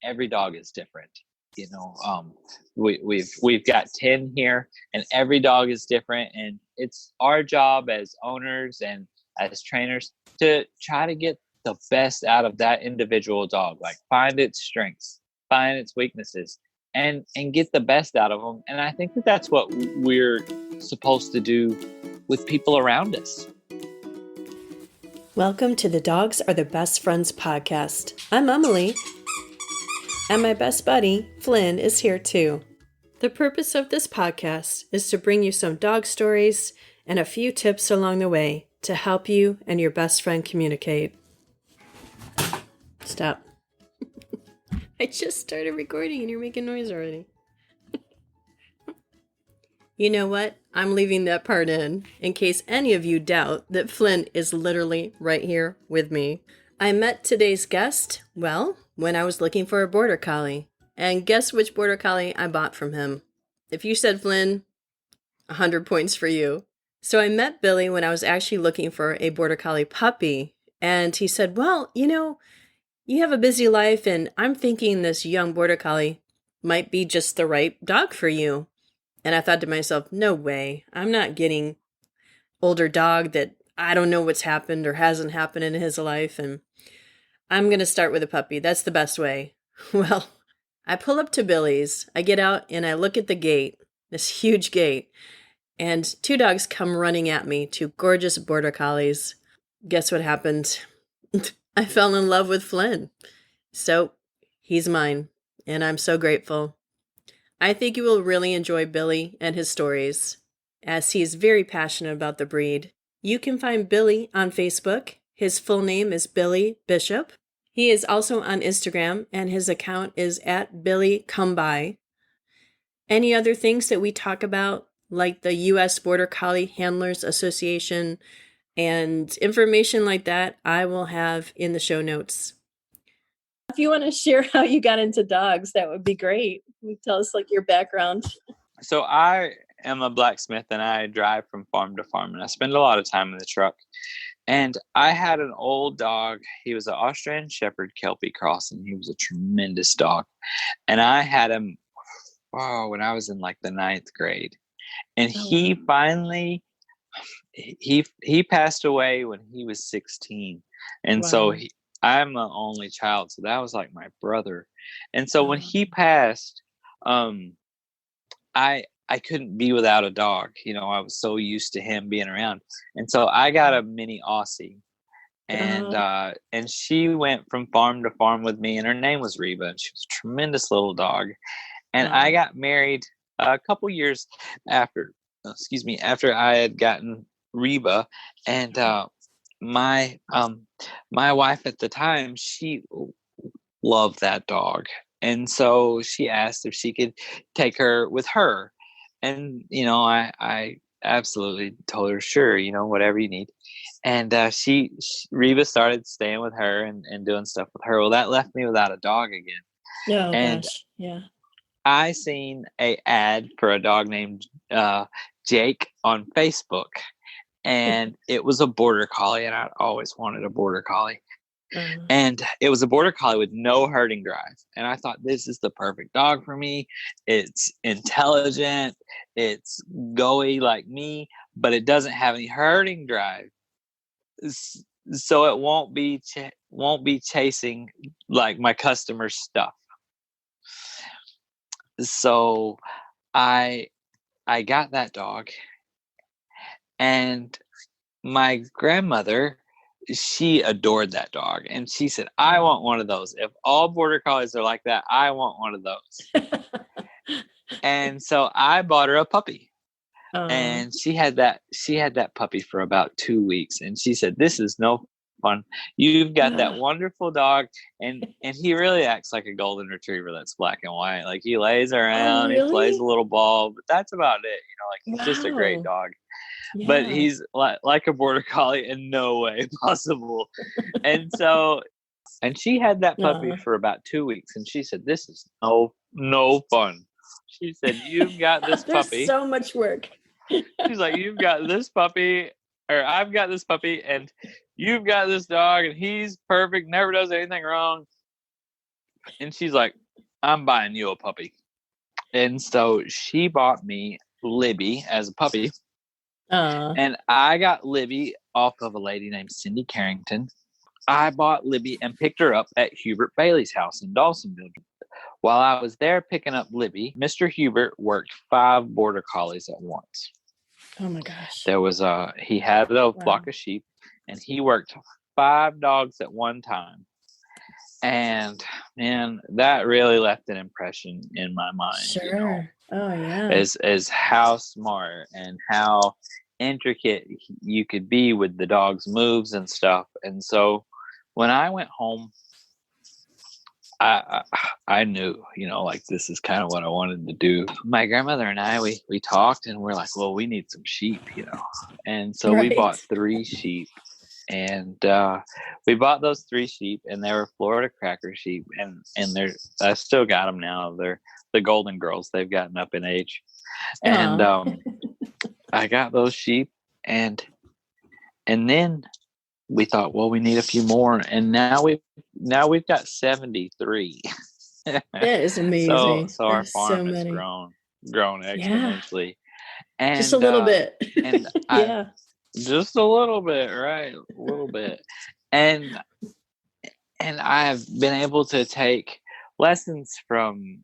every dog is different. You know, we've got 10 here, and every dog is different, and it's our job as owners and as trainers to try to get the best out of that individual dog, like find its strengths, find its weaknesses, and get the best out of them. And I think that that's what we're supposed to do with people around us. Welcome to the Dogs Are the Best Friends podcast. I'm Emily, and my best buddy, Flynn, is here too. The purpose of this podcast is to bring you some dog stories and a few tips along the way to help you and your best friend communicate. Stop. I just started recording and you're making noise already. You know what? I'm leaving that part in case any of you doubt that Flynn is literally right here with me. I met today's guest, well, when I was looking for a Border Collie. And guess which Border Collie I bought from him? If you said Flynn, 100 points for you. So I met Billy when I was actually looking for a Border Collie puppy. And he said, well, you know, you have a busy life and I'm thinking this young Border Collie might be just the right dog for you. And I thought to myself, no way. I'm not getting older dog that I don't know what's happened or hasn't happened in his life. And I'm going to start with a puppy. That's the best way. Well, I pull up to Billy's. I get out and I look at the gate, this huge gate. And two dogs come running at me, two gorgeous Border Collies. Guess what happened? I fell in love with Flynn. So he's mine. And I'm so grateful. I think you will really enjoy Billy and his stories, as he is very passionate about the breed. You can find Billy on Facebook. His full name is Billy Bishop. He is also on Instagram, and his account is at Billy Come By. Any other things that we talk about, like the U.S. Border Collie Handlers Association and information like that, I will have in the show notes. If you want to share how you got into dogs, that would be great. Tell us like your background. So I am a blacksmith and I drive from farm to farm and I spend a lot of time in the truck. And I had an old dog. He was an Australian Shepherd Kelpie cross and he was a tremendous dog. And I had him when I was in like the 9th grade. And he finally, he passed away when he was 16. And so I'm the only child, so that was like my brother. And so when he passed, I couldn't be without a dog. You know, I was so used to him being around. And so I got a mini Aussie. And she went from farm to farm with me, and her name was Reba, and she was a tremendous little dog. And I got married a couple years after I had gotten Reba, and my wife at the time, she loved that dog. And so she asked if she could take her with her. And, you know, I absolutely told her, sure, you know, whatever you need. And Reba started staying with her and doing stuff with her. Well, that left me without a dog again. Oh, gosh. Yeah. I seen a ad for a dog named Jake on Facebook. And it was a Border Collie, and I'd always wanted a Border Collie. And it was a Border Collie with no herding drive. And I thought, this is the perfect dog for me. It's intelligent. It's go-y like me, but it doesn't have any herding drive. So it won't be chasing like my customers' stuff. So I got that dog. And my grandmother, she adored that dog. And she said, I want one of those. If all Border Collies are like that, I want one of those. And so I bought her a puppy. And she had that puppy for about 2 weeks. And she said, this is no fun. You've got that wonderful dog. And he really acts like a golden retriever that's black and white. Like he lays around, He plays a little ball, but that's about it. You know, like he's just a great dog. Yeah. But he's like a Border Collie in no way possible. And she had that puppy for about 2 weeks. And she said, this is no fun. She said, you've got this puppy. There's so much work. She's like, you've got this puppy, or I've got this puppy, and you've got this dog, and he's perfect, never does anything wrong. And she's like, I'm buying you a puppy. And so she bought me Libby as a puppy. Uh, And I got Libby off of a lady named Cindy Carrington. I bought Libby and picked her up at Hubert Bailey's house in Dawsonville. While I was there picking up Libby, Mr. Hubert worked 5 border collies at once. oh my gosh. There was he had a Wow. flock of sheep, and he worked 5 dogs at one time. And man, that really left an impression in my mind. Sure. You know, Oh yeah. as how smart and how intricate you could be with the dog's moves and stuff. And so when I went home, I knew, you know, like this is kind of what I wanted to do. My grandmother and I, we talked and we're like, well, we need some sheep, you know. And so we bought 3 sheep. And we bought those 3 sheep, and they were Florida cracker sheep, and they're I still got them now. They're the golden girls. They've gotten up in age, and I got those sheep, and then we thought, well, we need a few more, and now we've got 73. That is amazing. So our farm has grown exponentially, and just a little bit, and yeah. Just a little bit, right? A little bit. And I've been able to take lessons from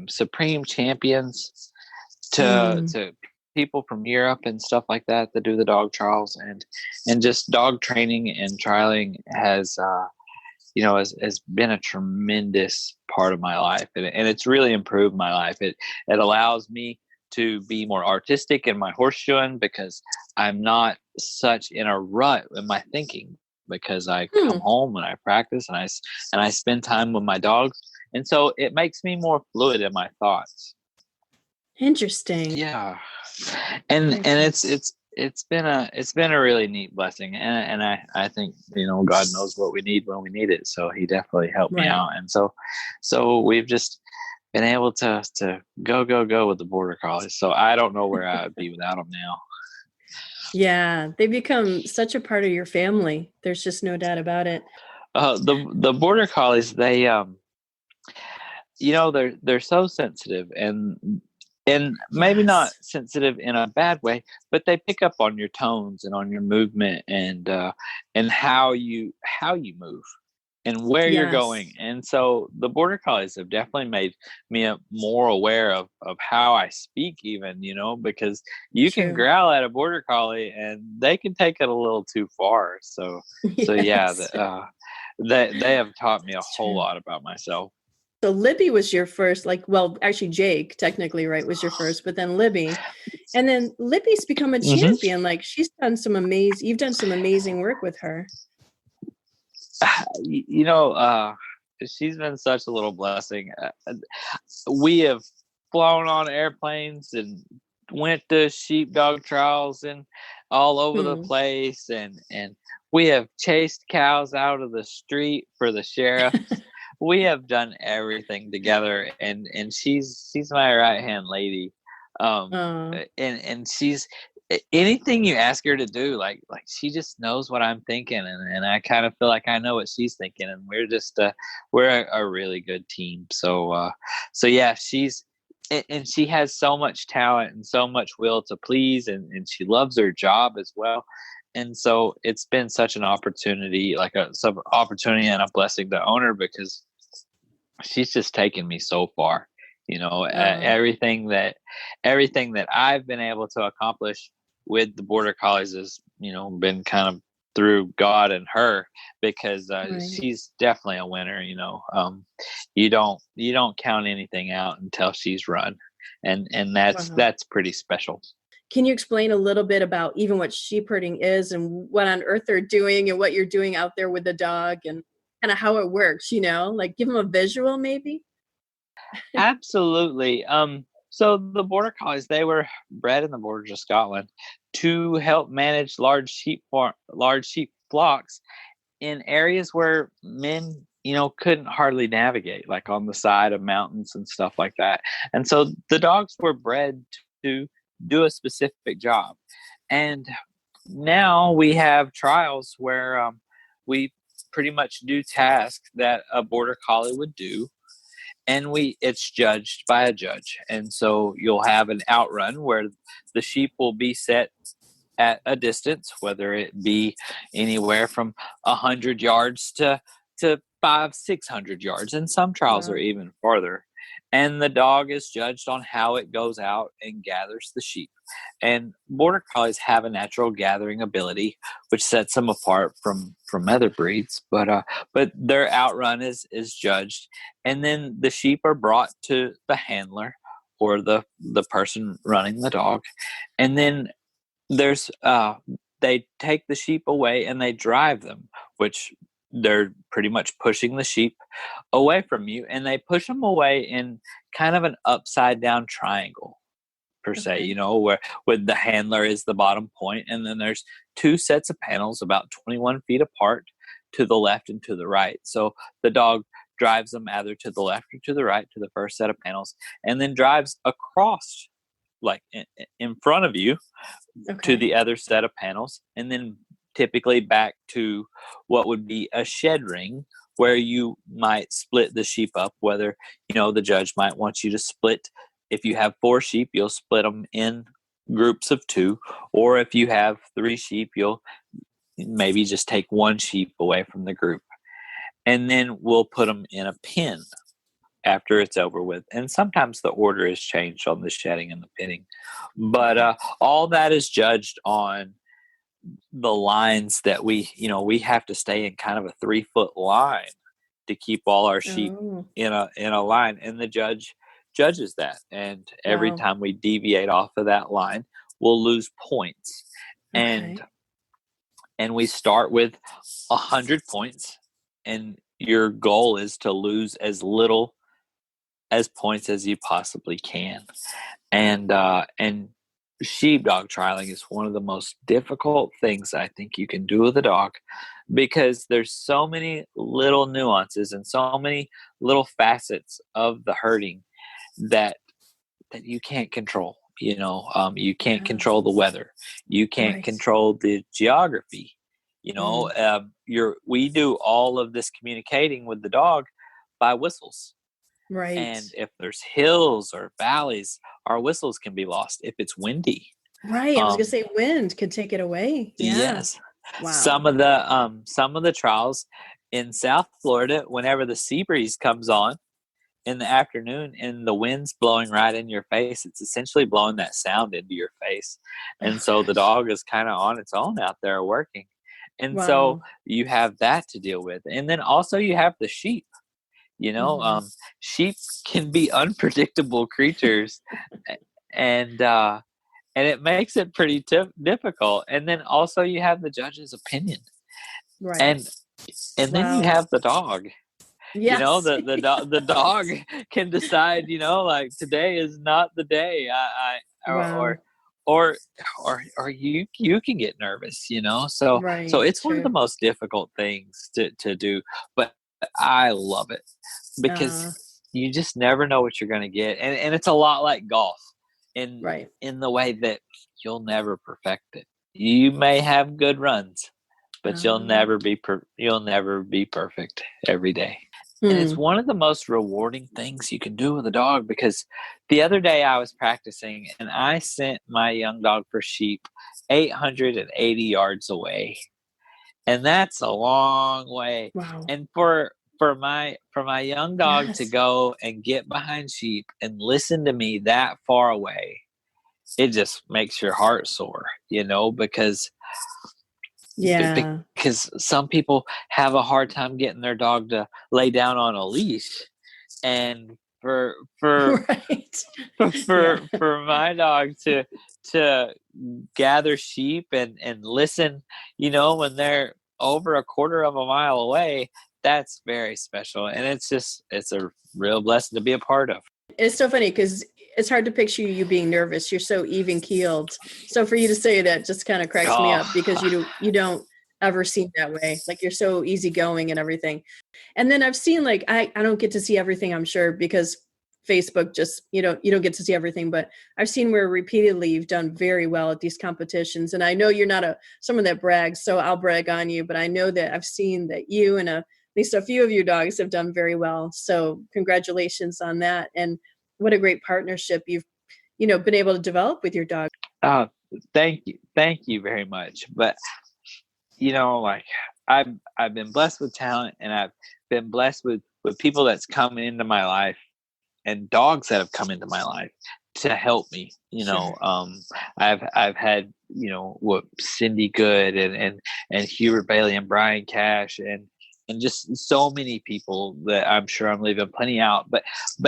supreme champions to people from Europe and stuff like that do the dog trials, and just dog training and trialing has been a tremendous part of my life, and it's really improved my life. It allows me to be more artistic in my horseshoeing because I'm not such in a rut in my thinking, because I come home and I practice and I spend time with my dogs, and so it makes me more fluid in my thoughts. Interesting. Yeah, and it's been a really neat blessing, and I think, you know, God knows what we need when we need it, so He definitely helped me out, and so we've just been able to go with the border collies. So I don't know where I would be without them now. Yeah, they become such a part of your family. There's just no doubt about it. The border collies, they they're so sensitive, and maybe not sensitive in a bad way, but they pick up on your tones and on your movement and how you move and where you're going. And so the border collies have definitely made me more aware of how I speak, even, you know, because you can growl at a border collie and they can take it a little too far. So they have taught me a whole lot about myself. So Libby was your first, actually Jake technically, right, was your first, but then Libby, and then Libby's become a champion. Like you've done some amazing work with her. You know, she's been such a little blessing. We have flown on airplanes and went to sheepdog trials and all over the place, and we have chased cows out of the street for the sheriff. We have done everything together, and she's my right hand lady, and she's anything you ask her to do, like she just knows what I'm thinking, and I kind of feel like I know what she's thinking, and we're just we're a really good team. So yeah, and she has so much talent and so much will to please, and she loves her job as well. And so it's been such an opportunity, opportunity and a blessing to own her, because she's just taken me so far. You know, everything that I've been able to accomplish with the border collies has, you know, been kind of through God and her, because she's definitely a winner. You know, you don't count anything out until she's run, and that's pretty special. Can you explain a little bit about even what sheepherding is and what on earth they're doing and what you're doing out there with the dog and kind of how it works, you know, like give them a visual maybe? Absolutely. So the border collies, they were bred in the borders of Scotland to help manage large sheep flocks in areas where men, you know, couldn't hardly navigate, like on the side of mountains and stuff like that. And so the dogs were bred to do a specific job. And now we have trials where we pretty much do tasks that a border collie would do, and it's judged by a judge. And so you'll have an outrun where the sheep will be set at a distance, whether it be anywhere from 100 yards to 500-600 yards, and some trials are Wow. even farther. And the dog is judged on how it goes out and gathers the sheep. And border collies have a natural gathering ability, which sets them apart from other breeds. But their outrun is judged, and then the sheep are brought to the handler or the person running the dog, and then there's they take the sheep away and they drive them, which they're pretty much pushing the sheep away from you, and they push them away in kind of an upside down triangle per se, Okay. you know, where the handler is the bottom point, and then there's two sets of panels about 21 feet apart to the left and to the right. So the dog drives them either to the left or to the right to the first set of panels, and then drives across, like in front of you, to Okay. the other set of panels, and then typically back to what would be a shed ring, where you might split the sheep up, whether, you know, the judge might want you to split. If you have 4 sheep, you'll split them in groups of 2, or if you have 3 sheep, you'll maybe just take 1 sheep away from the group, and then we'll put them in a pen after it's over with. And sometimes the order is changed on the shedding and the pinning, but all that is judged on the lines that we have to stay in kind of a 3-foot line to keep all our sheep Oh, in a line, and the judge judges that. And every wow. time we deviate off of that line, we'll lose points. Okay. And we start with 100 points, and your goal is to lose as little as points as you possibly can. And sheepdog trialing is one of the most difficult things I think you can do with a dog, because there's so many little nuances and so many little facets of the herding that you can't control. You can't Yeah. control the weather. You can't Right. control the geography. Mm. We do all of this communicating with the dog by whistles. Right. And if there's hills or valleys, our whistles can be lost if it's windy. Right. I was gonna say wind could take it away. Yeah. Yes. Wow. Some of the trials in South Florida, whenever the sea breeze comes on in the afternoon and the wind's blowing right in your face, it's essentially blowing that sound into your face. And Oh so the gosh. dog is kind of on its own out there working. And so Wow. you have that to deal with. And then also you have the sheep. You know, Mhm. sheep can be unpredictable creatures, and it makes it pretty difficult. And then also you have the judge's opinion, Right. and then you Wow. have the dog. You know, Yes. the dog can decide. You know, like today is not the day. Wow. Or or you can get nervous. You know, so Right. it's one of the Sure. most difficult things to do, but I love it because Uh, you just never know what you're going to get, and it's a lot like golf in right. the way that you'll never perfect it. You may have good runs, but Uh, you'll never be perfect every day. And it's hmm. one of the most rewarding things you can do with a dog, because the other day I was practicing and I sent my young dog for sheep 880 yards away, and that's a long way. Wow. And for my young dog to Yes. go and get behind sheep and listen to me that far away, it just makes your heart soar, Yeah. because some people have a hard time getting their dog to lay down on a leash, and for for Right. Yeah. for my dog to gather sheep and listen, when they're over a quarter of a mile away, that's very special, and it's a real blessing to be a part of. It's so funny because it's hard to picture you being nervous. You're so even keeled. So for you to say that just kind of cracks me up because Oh, you don't ever seem that way. Like you're so easygoing and everything. And then I've seen like I don't get to see everything, I'm sure, because Facebook, just, you don't get to see everything, but I've seen where repeatedly you've done very well at these competitions. And I know you're not someone that brags, so I'll brag on you, but I know that I've seen that you and at least a few of your dogs have done very well. So congratulations on that. And what a great partnership you've, been able to develop with your dog. Oh, thank you. Thank you very much. But, like I've been blessed with talent, and I've been blessed with people that's come into my life and dogs that have come into my life to help me. Sure. I've had, what Cindy Good and Hubert Bailey and Brian Cash and just so many people that I'm sure I'm leaving plenty out, but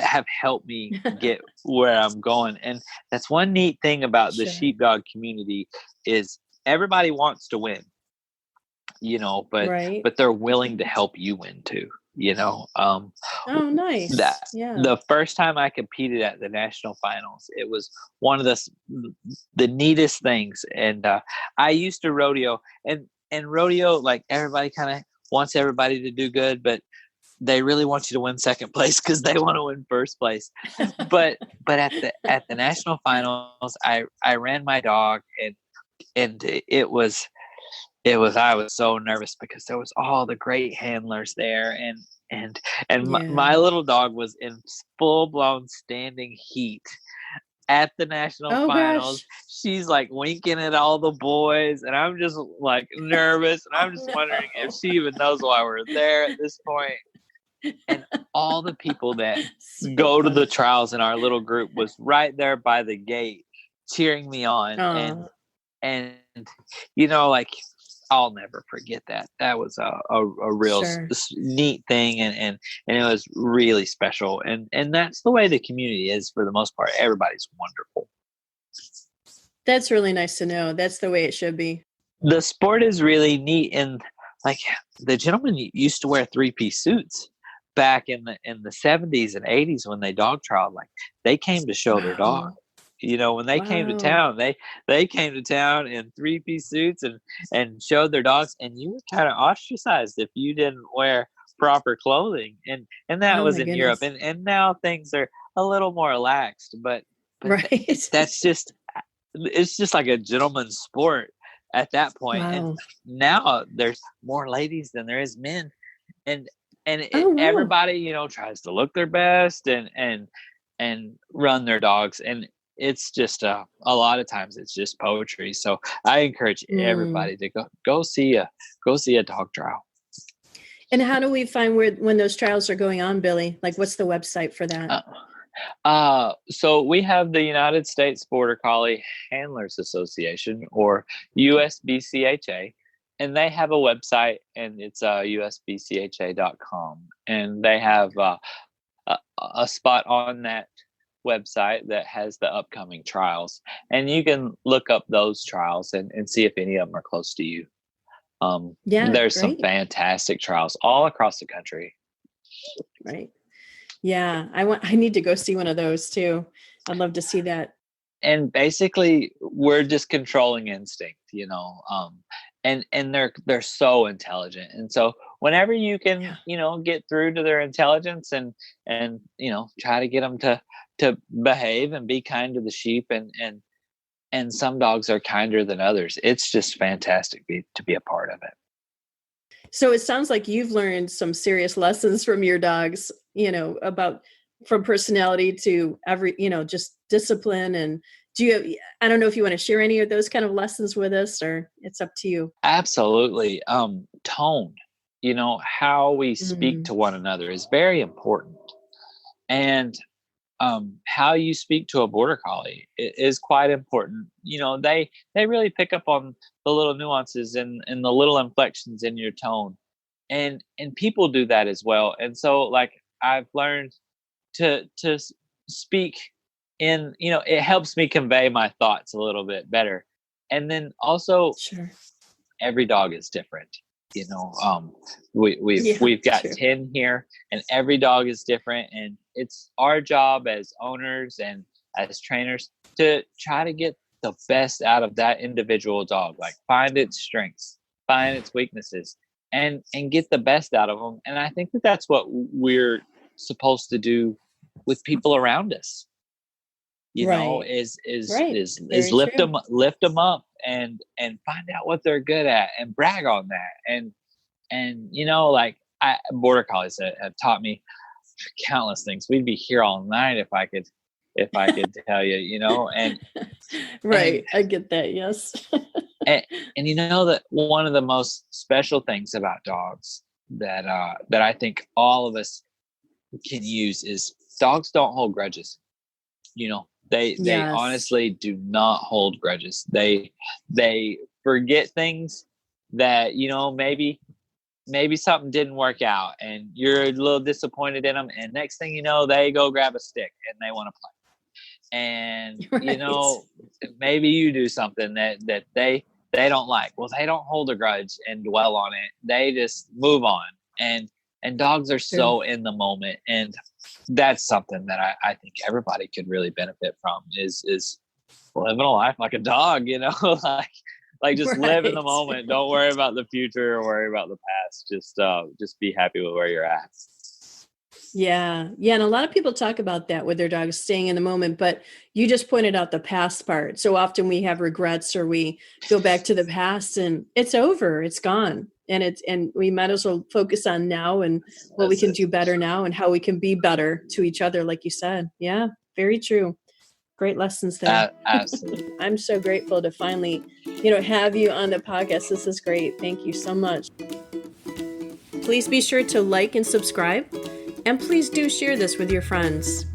have helped me get where I'm going. And that's one neat thing about the Sure. sheepdog community is everybody wants to win, but Right. but they're willing to help you win too. Oh, nice. That Yeah. the first time I competed at the national finals, it was one of the neatest things. And I used to rodeo, and rodeo, like, everybody kind of wants everybody to do good, but they really want you to win second place because they want to win first place. But at the national finals, I ran my dog, and it was I was so nervous because there was all the great handlers there, and my Yeah. little dog was in full blown standing heat at the national Oh, finals. gosh. She's like winking at all the boys, and I'm just like nervous, and I'm Oh, just wondering if no. she even knows why we're there at this point. And all the people that So go to the funny. trials in our little group was right there by the gate cheering me on. Aw. And like, I'll never forget that. That was a real Sure. neat thing, and it was really special. And that's the way the community is for the most part. Everybody's wonderful. That's really nice to know. That's the way it should be. The sport is really neat, and like, the gentlemen used to wear 3-piece suits back in the 70s and 80s when they dog trialed. Like, they came to show their dog. Wow. When they came to Wow. town, they came to town in 3-piece suits and showed their dogs, and you were kind of ostracized if you didn't wear proper clothing. And that Oh, was my in Europe, goodness. and now things are a little more relaxed, but Right. that's just it's just like a gentleman's sport at that point. And Wow. now there's more ladies than there is men, and Oh, wow. everybody tries to look their best and run their dogs, and it's just a lot of times it's just poetry. So I encourage Mm. everybody to go see a dog trial. And how do we find when those trials are going on, Billy? Like, what's the website for that? So we have the United States Border Collie Handlers Association, or USBCHA, and they have a website, and it's usbcha.com, and they have a spot on that website that has the upcoming trials, and you can look up those trials and see if any of them are close to you. Yeah, There's some great. fantastic trials all across the country. Right. Yeah, I need to go see one of those too. I'd love to see that. And basically we're just controlling instinct, and they're so intelligent. And so whenever you can, Yeah. get through to their intelligence and try to get them to behave and be kind to the sheep, and some dogs are kinder than others. It's just fantastic to be a part of it. So it sounds like you've learned some serious lessons from your dogs, about from personality to just discipline. And I don't know if you want to share any of those kind of lessons with us, or it's up to you. Absolutely. Tone, how we speak Mm, to one another is very important. And how you speak to a border collie is quite important. They really pick up on the little nuances and the little inflections in your tone, and people do that as well. And so, like, I've learned to speak in, it helps me convey my thoughts a little bit better. And then also, sure. every dog is different. You know, um, Yeah, we've got true. 10 here, and every dog is different. And it's our job as owners and as trainers to try to get the best out of that individual dog, like find its strengths, find its weaknesses, and get the best out of them. And I think that that's what we're supposed to do with people around us. Right. Right. Is Very lift true. them up and find out what they're good at and brag on that. And like border collies have taught me countless things. We'd be here all night if I could tell you, and Right. I get that. Yes. and that one of the most special things about dogs that I think all of us can use is dogs don't hold grudges. They Yes. honestly do not hold grudges. They forget things that maybe something didn't work out and you're a little disappointed in them, and next thing you know, they go grab a stick and they want to play. And Right. maybe you do something that they don't like. Well, they don't hold a grudge and dwell on it. They just move on. And dogs are so in the moment, and that's something that I think everybody could really benefit from is living a life like a dog, like just live in the Right. moment. Don't worry about the future or worry about the past. Just be happy with where you're at. Yeah. Yeah. And a lot of people talk about that with their dogs staying in the moment, but you just pointed out the past part. So often we have regrets or we go back to the past and it's over, it's gone. And we might as well focus on now and what we That's can it. do better now and how we can be better to each other, like you said. Yeah. Very true. Great lessons there. Absolutely. I'm so grateful to finally, have you on the podcast. This is great. Thank you so much. Please be sure to like and subscribe. And please do share this with your friends.